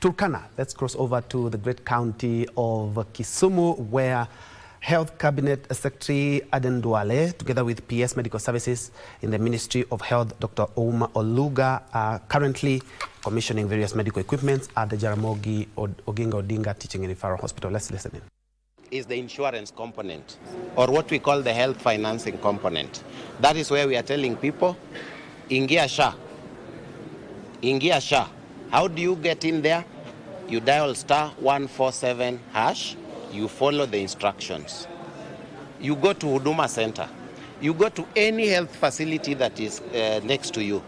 Turkana. Let's cross over to the great county of Kisumu, where Health Cabinet Secretary Aden Duale, together with PS Medical Services in the Ministry of Health, Dr. Oluga, are currently commissioning various medical equipment at the Jaramogi Oginga Odinga Teaching and Referral Hospital. Let's listen in. Is the insurance component, or what we call the health financing component. That is where we are telling people, ingia SHA. Ingia SHA. How do you get in there? You dial *147#. You follow the instructions. You go to Huduma Center. You go to any health facility that is next to you.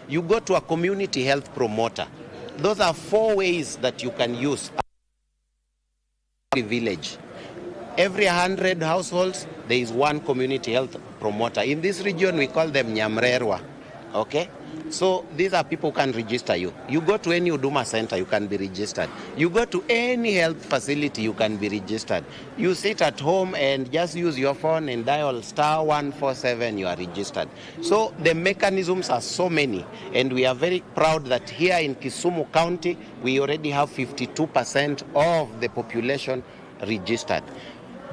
You go to a community health promoter. Those are 4 ways that you can use. Every village. Every 100 households, there is one community health promoter. In this region, we call them Nyamrerwa. Okay? So these are people who can register you. You go to any Huduma Center, you can be registered. You go to any health facility, you can be registered. You sit at home and just use your phone and dial *147, you are registered. So the mechanisms are so many, and we are very proud that here in Kisumu County, we already have 52% of the population registered.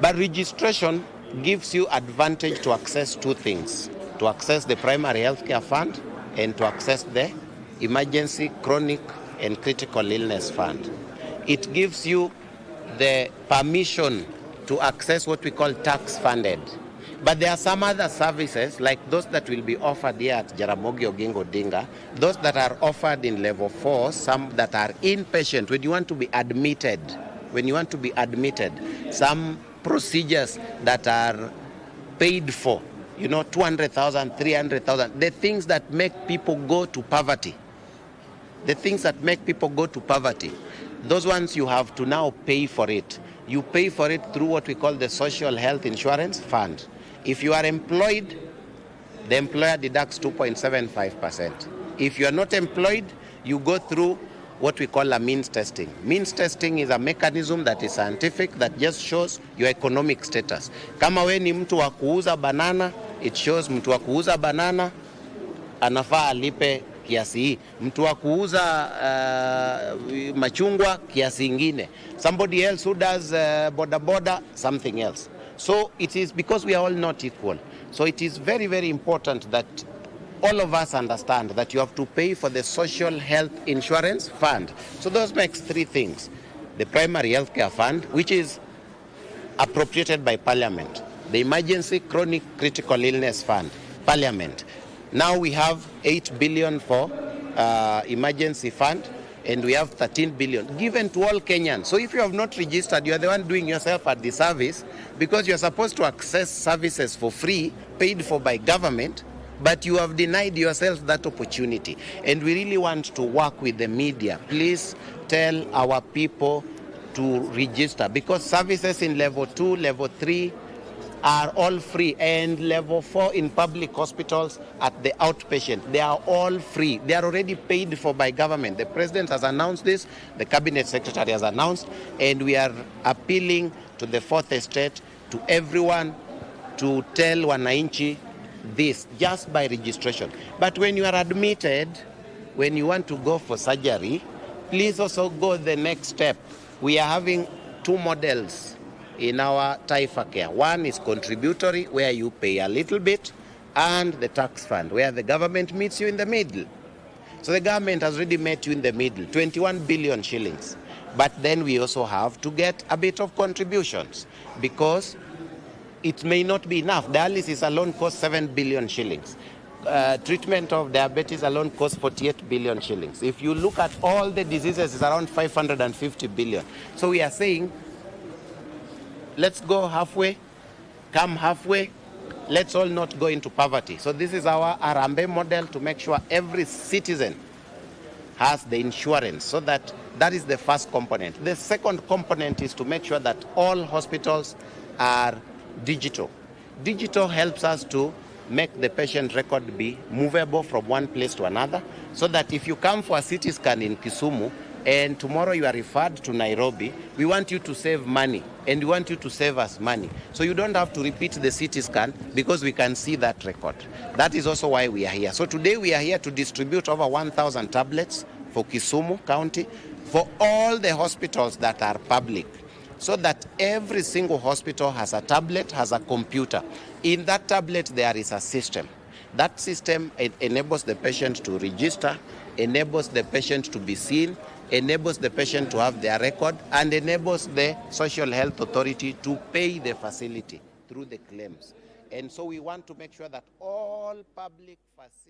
But registration gives you advantage to access 2 things: to access the primary health care fund and to access the emergency, chronic, and critical illness fund. It gives you the permission to access what we call tax funded. But there are some other services, like those that will be offered here at Jaramogi Oginga Odinga, those that are offered in level 4, some that are inpatient, when you want to be admitted. Some procedures that are paid for, 200,000, 300,000, the things that make people go to poverty. Those ones you have to now pay for it. You pay for it through what we call the Social Health Insurance Fund. If you are employed, the employer deducts 2.75%. If you are not employed, you go through what we call a means testing. Means testing is a mechanism that is scientific, that just shows your economic status. Kama we ni mtu wa kuuza banana, it shows mtu wa kuuza banana anafaa alipe kiasi hii. Mtu wa kuuza machungwa kiasi ingine. Somebody else who does boda, something else. So it is because we are all not equal. So it is very, very important that all of us understand that you have to pay for the Social Health Insurance Fund. So those makes 3 things. The primary health care fund, which is appropriated by Parliament. The emergency, chronic, critical illness fund, Parliament. Now we have 8 billion for emergency fund, and we have 13 billion given to all Kenyans. So if you have not registered, you are the one doing yourself a disservice, because you are supposed to access services for free, paid for by government, but you have denied yourself that opportunity. And we really want to work with the media. Please tell our people to register, because services in level 2, level 3 are all free, and level 4 in public hospitals at the outpatient, they are all free. They are already paid for by government. The president has announced this, the cabinet secretary has announced, and we are appealing to the 4th estate, to everyone, to tell wananchi this just by registration. But when you are admitted, when you want to go for surgery, please also go the next step. We are having 2 models in our Taifa Care. One is contributory, where you pay a little bit, and the tax fund, where the government meets you in the middle. So the government has already met you in the middle, 21 billion shillings. But then we also have to get a bit of contributions, because it may not be enough. Dialysis alone costs 7 billion shillings. Treatment of diabetes alone costs 48 billion shillings. If you look at all the diseases, it's around 550 billion. So we are saying, let's go halfway, come halfway. Let's all not go into poverty. So this is our Arambe model, to make sure every citizen has the insurance. So that is the first component. The second component is to make sure that all hospitals are digital. Digital helps us to make the patient record be movable from one place to another, so that if you come for a CT scan in Kisumu and tomorrow you are referred to Nairobi, we want you to save money, and we want you to save us money. So you don't have to repeat the CT scan, because we can see that record. That is also why we are here. So today we are here to distribute over 1,000 tablets for Kisumu County, for all the hospitals that are public, so that every single hospital has a tablet, has a computer. In that tablet, there is a system. That system enables the patient to register, enables the patient to be seen, enables the patient to have their record, and enables the social health authority to pay the facility through the claims. And so we want to make sure that all public facilities